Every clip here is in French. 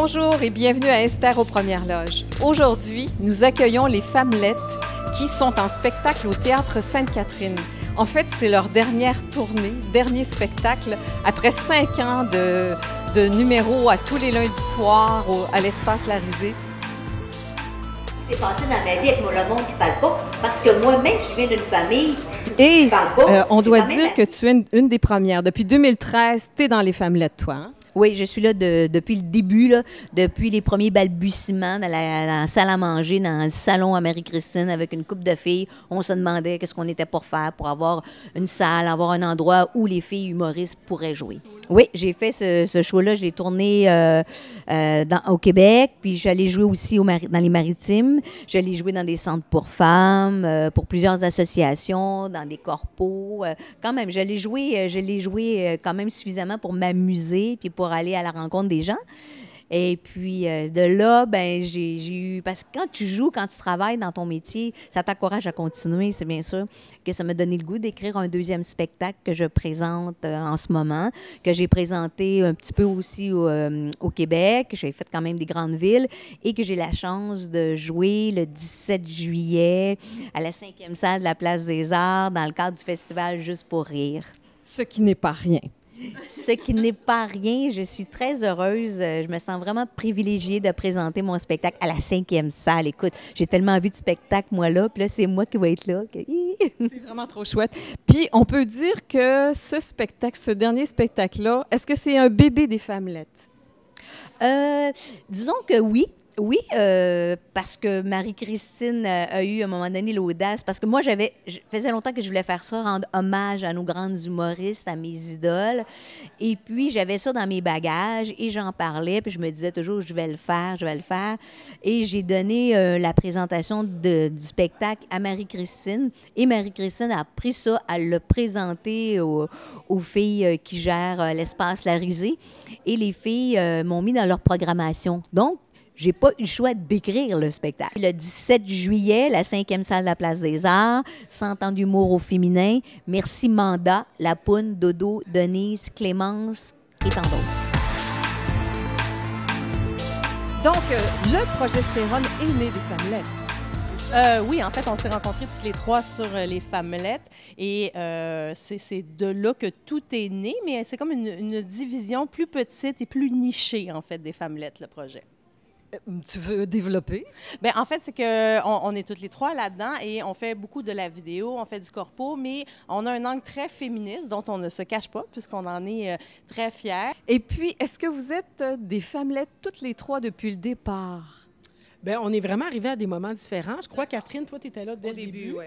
Bonjour et bienvenue à Esther aux Premières Loges. Aujourd'hui, nous accueillons les Femmelettes qui sont en spectacle au Théâtre Sainte-Catherine. En fait, c'est leur dernière tournée, dernier spectacle, après 5 ans de numéros à tous les lundis soirs à l'Espace Larisée. C'est passé dans ma vie avec moi, le monde qui ne parle pas, parce que moi-même, je viens d'une famille qui ne parle pas. On doit dire que tu es une des premières. Depuis 2013, tu es dans les Femmelettes, toi, hein? Oui, je suis là depuis le début, là, depuis les premiers balbutiements dans la salle à manger, dans le salon à Marie-Christine avec une couple de filles. On se demandait qu'est-ce qu'on était pour faire, pour avoir une salle, avoir un endroit où les filles humoristes pourraient jouer. Oui, j'ai fait ce show-là, j'ai tourné au Québec, puis j'allais jouer aussi dans les Maritimes. J'allais jouer dans des centres pour femmes, pour plusieurs associations, dans des corpos. Quand même, j'allais jouer quand même suffisamment pour m'amuser, puis pour aller à la rencontre des gens. Et puis, de là, ben j'ai eu... Parce que quand tu joues, quand tu travailles dans ton métier, ça t'encourage à continuer, c'est bien sûr que ça m'a donné le goût d'écrire un deuxième spectacle que je présente en ce moment, que j'ai présenté un petit peu aussi au Québec, j'ai fait quand même des grandes villes, et que j'ai la chance de jouer le 17 juillet à la 5e salle de la Place des Arts dans le cadre du festival Juste pour rire. Ce qui n'est pas rien. Ce qui n'est pas rien, je suis très heureuse. Je me sens vraiment privilégiée de présenter mon spectacle à la 5e salle. Écoute, j'ai tellement vu de spectacle, moi, là, puis là, c'est moi qui vais être là. C'est vraiment trop chouette. Puis, on peut dire que ce spectacle, ce dernier spectacle-là, est-ce que c'est un bébé des Femmelettes? Disons que oui. Oui, parce que Marie-Christine a eu à un moment donné l'audace, parce que moi, faisait longtemps que je voulais faire ça, rendre hommage à nos grandes humoristes, à mes idoles. Et puis, j'avais ça dans mes bagages et j'en parlais, puis je me disais toujours, je vais le faire. Et j'ai donné la présentation du spectacle à Marie-Christine. Et Marie-Christine a pris ça, elle l'a présenté aux filles qui gèrent l'Espace Larisée. Et les filles m'ont mis dans leur programmation. Donc, j'ai pas eu le choix d'écrire le spectacle. Le 17 juillet, la 5e salle de la Place des Arts, 100 ans d'humour au féminin. Merci Manda, La Poune, Dodo, Denise, Clémence et tant d'autres. Donc, le progestérone est né des Femmelettes. Oui, en fait, on s'est rencontrés toutes les trois sur les Femmelettes et c'est de là que tout est né, mais c'est comme une division plus petite et plus nichée, en fait, des Femmelettes, le projet. Tu veux développer? Bien, en fait, c'est qu'on est toutes les trois là-dedans et on fait beaucoup de la vidéo, on fait du corpo, mais on a un angle très féministe dont on ne se cache pas puisqu'on en est très fiers. Et puis, est-ce que vous êtes des Femmelettes toutes les trois depuis le départ? Bien, on est vraiment arrivés à des moments différents. Je crois, Catherine, toi, tu étais là dès le début. Oui.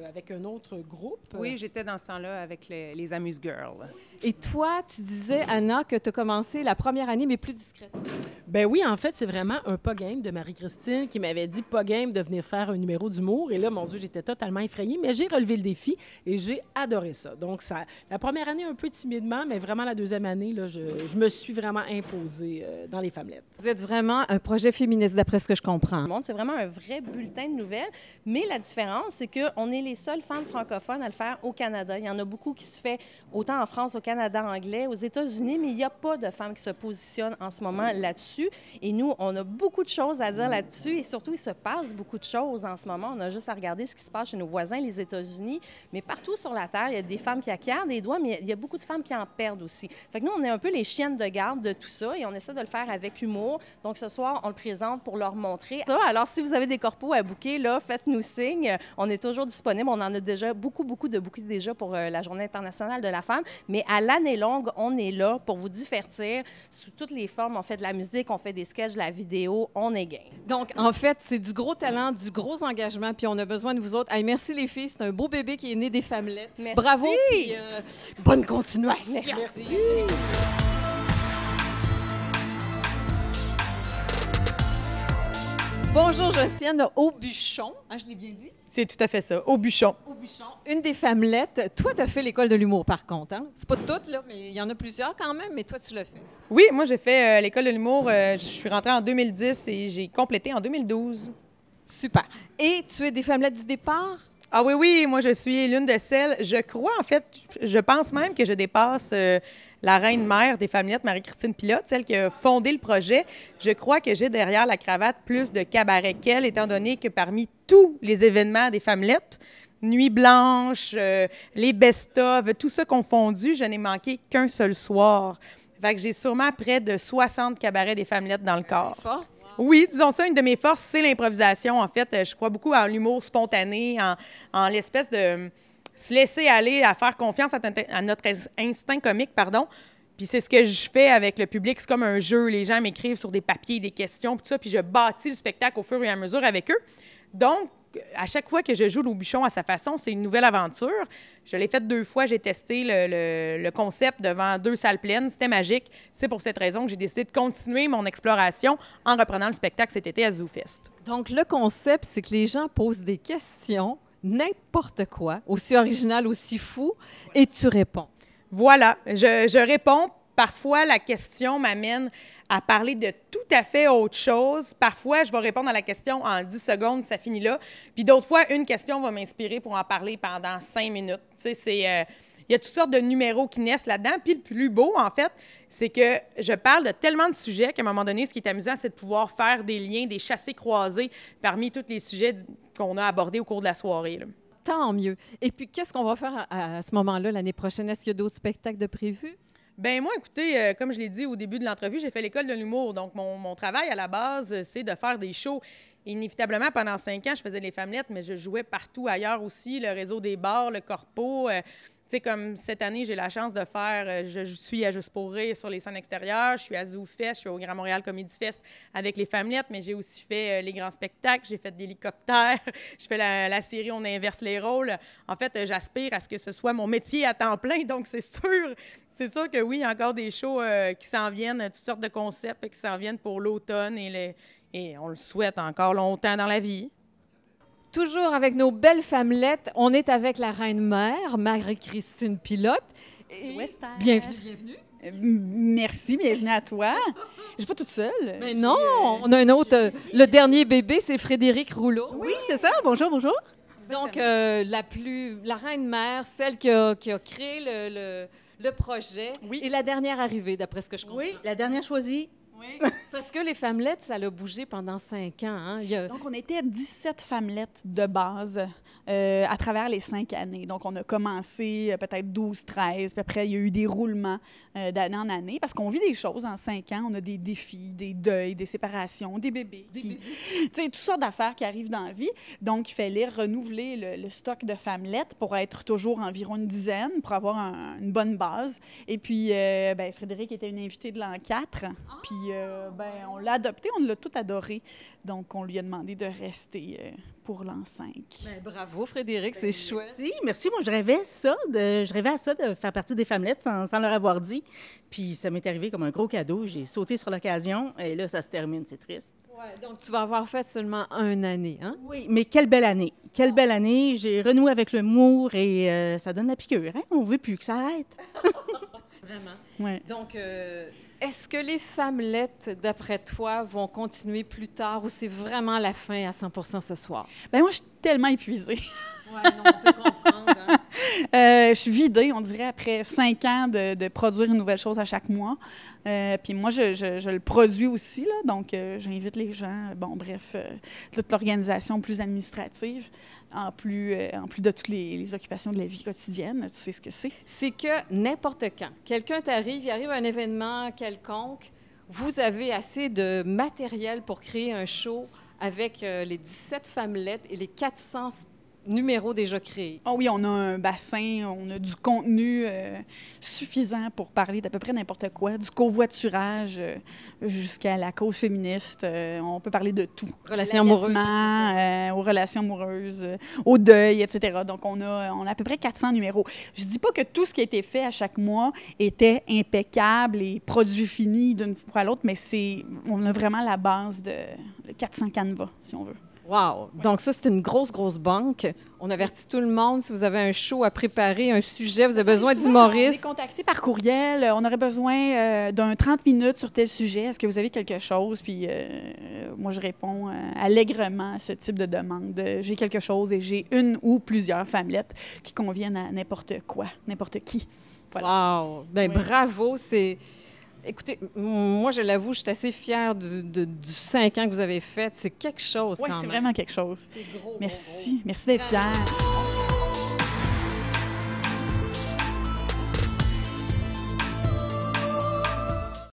Avec un autre groupe. Oui, j'étais dans ce temps-là avec les Amuse Girls. Et toi, tu disais, Anna, que tu as commencé la première année, mais plus discrètement. Ben oui, en fait, c'est vraiment un pas game de Marie-Christine qui m'avait dit pas game de venir faire un numéro d'humour. Et là, mon Dieu, j'étais totalement effrayée, mais j'ai relevé le défi et j'ai adoré ça. Donc, la première année, un peu timidement, mais vraiment la deuxième année, là, je me suis vraiment imposée dans les Femmelettes. Vous êtes vraiment un projet féministe, d'après ce que je comprends. C'est vraiment un vrai bulletin de nouvelles, mais la différence, c'est qu'on est les seules femmes francophones à le faire au Canada. Il y en a beaucoup qui se fait autant en France, au Canada anglais, aux États-Unis, mais il n'y a pas de femmes qui se positionnent en ce moment là-dessus. Et nous, on a beaucoup de choses à dire là-dessus et surtout, il se passe beaucoup de choses en ce moment. On a juste à regarder ce qui se passe chez nos voisins, les États-Unis, mais partout sur la Terre, il y a des femmes qui acquièrent des doigts, mais il y a beaucoup de femmes qui en perdent aussi. Fait que nous, on est un peu les chiennes de garde de tout ça et on essaie de le faire avec humour. Donc, ce soir, on le présente pour leur montrer. Alors, si vous avez des corpos à booker, là, faites-nous signe. On est toujours disponible. On en a déjà beaucoup de bookés déjà pour la Journée internationale de la femme. Mais à l'année longue, on est là pour vous divertir sous toutes les formes. On fait de la musique, on fait des sketchs, de la vidéo, on est game. Donc, en fait, c'est du gros talent, du gros engagement, puis on a besoin de vous autres. Hey, merci les filles, c'est un beau bébé qui est né des Femmelettes. Merci. Bravo, puis bonne continuation. Merci. Bonjour, Josiane Aubuchon. Je l'ai bien dit? C'est tout à fait ça, Aubuchon. Aubuchon, une des Femmelettes. Toi, tu as fait l'école de l'humour, par contre. Hein? C'est pas toutes, là, mais il y en a plusieurs quand même, mais toi, tu l'as fait. Oui, moi, j'ai fait l'école de l'humour. Je suis rentrée en 2010 et j'ai complété en 2012. Super. Et tu es des Femmelettes du départ? Ah oui, moi, je suis l'une de celles, je crois, en fait, je pense même que je dépasse la reine-mère des Famelettes, Marie-Christine Pilote, celle qui a fondé le projet. Je crois que j'ai derrière la cravate plus de cabaret qu'elle, étant donné que parmi tous les événements des Famelettes, Nuit blanche, les best-of, tout ça confondu, je n'ai manqué qu'un seul soir. Fait que j'ai sûrement près de 60 cabarets des Famelettes dans le corps. Force. Oui, disons ça, une de mes forces, c'est l'improvisation. En fait, je crois beaucoup en l'humour spontané, en l'espèce de se laisser aller, à faire confiance à notre instinct comique, pardon. Puis c'est ce que je fais avec le public. C'est comme un jeu. Les gens m'écrivent sur des papiers, des questions, puis tout ça, puis je bâtis le spectacle au fur et à mesure avec eux. Donc, à chaque fois que je joue l'Aubuchon à sa façon, c'est une nouvelle aventure. Je l'ai fait 2 fois. J'ai testé le concept devant 2 salles pleines. C'était magique. C'est pour cette raison que j'ai décidé de continuer mon exploration en reprenant le spectacle cet été à ZooFest. Donc, le concept, c'est que les gens posent des questions, n'importe quoi, aussi original, aussi fou, et tu réponds. Voilà, je réponds. Parfois, la question m'amène à parler de tout à fait autre chose. Parfois, je vais répondre à la question en 10 secondes, ça finit là. Puis d'autres fois, une question va m'inspirer pour en parler pendant 5 minutes. Tu sais, il y a toutes sortes de numéros qui naissent là-dedans. Puis le plus beau, en fait, c'est que je parle de tellement de sujets qu'à un moment donné, ce qui est amusant, c'est de pouvoir faire des liens, des chassés-croisés parmi tous les sujets qu'on a abordés au cours de la soirée, là. Tant mieux. Et puis, qu'est-ce qu'on va faire à ce moment-là, l'année prochaine? Est-ce qu'il y a d'autres spectacles de prévus? Bien, moi, écoutez, comme je l'ai dit au début de l'entrevue, j'ai fait l'école de l'humour. Donc, mon travail à la base, c'est de faire des shows. Inévitablement, pendant 5 ans, je faisais les Famelettes, mais je jouais partout ailleurs aussi, le réseau des bars, le corpo. Tu sais, comme cette année, j'ai la chance de faire, je suis à Juste pour rire sur les scènes extérieures, je suis à ZooFest, je suis au Grand Montréal Comedy Fest avec les Famelettes, mais j'ai aussi fait les grands spectacles, j'ai fait de l'hélicoptère, je fais la série On inverse les rôles. En fait, j'aspire à ce que ce soit mon métier à temps plein, donc c'est sûr que oui, il y a encore des shows qui s'en viennent, toutes sortes de concepts qui s'en viennent pour l'automne et on le souhaite encore longtemps dans la vie. Toujours avec nos belles Famelettes, on est avec la reine-mère, Marie-Christine Pilote. Et bienvenue. Merci, bienvenue à toi. Je suis pas toute seule. Mais non, on a un autre. Le dernier bébé, c'est Frédéric Rouleau. Oui, c'est ça. Bonjour, bonjour. Donc, la reine-mère, celle qui a créé le projet, Oui. et la dernière arrivée, d'après ce que je comprends. Oui, la dernière choisie. Oui. Parce que les Famelettes, ça l'a bougé pendant 5 ans. Hein? Donc, on était 17 Famelettes de base à travers les 5 années. Donc, on a commencé peut-être 12, 13, puis après, il y a eu des roulements d'année en année parce qu'on vit des choses en 5 ans. On a des défis, des deuils, des séparations, des bébés. Tu sais, toutes sortes d'affaires qui arrivent dans la vie. Donc, il fallait renouveler le stock de Famelettes pour être toujours environ une dizaine, pour avoir une bonne base. Et puis, Frédéric était une invitée de l'an 4. Puis, on l'a adopté, on l'a tout adoré. Donc, on lui a demandé de rester pour l'an 5. Ben, bravo, Frédéric, c'est chouette. Merci. Moi, je rêvais à ça, de faire partie des Famelettes sans leur avoir dit. Puis, ça m'est arrivé comme un gros cadeau. J'ai sauté sur l'occasion et là, ça se termine. C'est triste. Ouais, donc, tu vas avoir fait seulement 1 année, hein? Oui, mais quelle belle année. Quelle belle année. J'ai renoué avec l'humour et ça donne la piqûre. Hein? On ne veut plus que ça arrête. Vraiment. Ouais. Donc, est-ce que les Famelettes, d'après toi, vont continuer plus tard ou c'est vraiment la fin à 100% ce soir? Bien, moi, je suis tellement épuisée. Oui, non, on peut comprendre. Hein? Je suis vidée, on dirait, après 5 ans de produire une nouvelle chose à chaque mois. Puis moi, je le produis aussi, là, donc j'invite les gens. Bon, bref, toute l'organisation plus administrative, en plus de toutes les occupations de la vie quotidienne. Tu sais ce que c'est? C'est que n'importe quand, quelqu'un t'arrive, il arrive à un événement quelconque, vous avez assez de matériel pour créer un show avec les 17 Famelettes et les 400 numéros déjà créés. Oh oui, on a un bassin, on a du contenu suffisant pour parler d'à peu près n'importe quoi, du covoiturage jusqu'à la cause féministe. On peut parler de tout. Relations amoureuses. Aux relations amoureuses, au deuil, etc. Donc, on a à peu près 400 numéros. Je dis pas que tout ce qui a été fait à chaque mois était impeccable et produit fini d'une fois à l'autre, mais on a vraiment la base de 400 canevas, si on veut. Wow! Donc ça, c'est une grosse, grosse banque. On avertit tout le monde. Si vous avez un show à préparer, un sujet, vous avez besoin d'humoristes. On est contacté par courriel. On aurait besoin d'un 30 minutes sur tel sujet. Est-ce que vous avez quelque chose? Puis moi, je réponds allègrement à ce type de demande. J'ai quelque chose et j'ai une ou plusieurs Famelettes qui conviennent à n'importe quoi, n'importe qui. Wow! Ben bravo! Écoutez, moi, je l'avoue, je suis assez fière du 5 ans que vous avez fait. C'est quelque chose, Oui, quand c'est même. vraiment quelque chose. C'est gros. Merci. Merci d'être fière.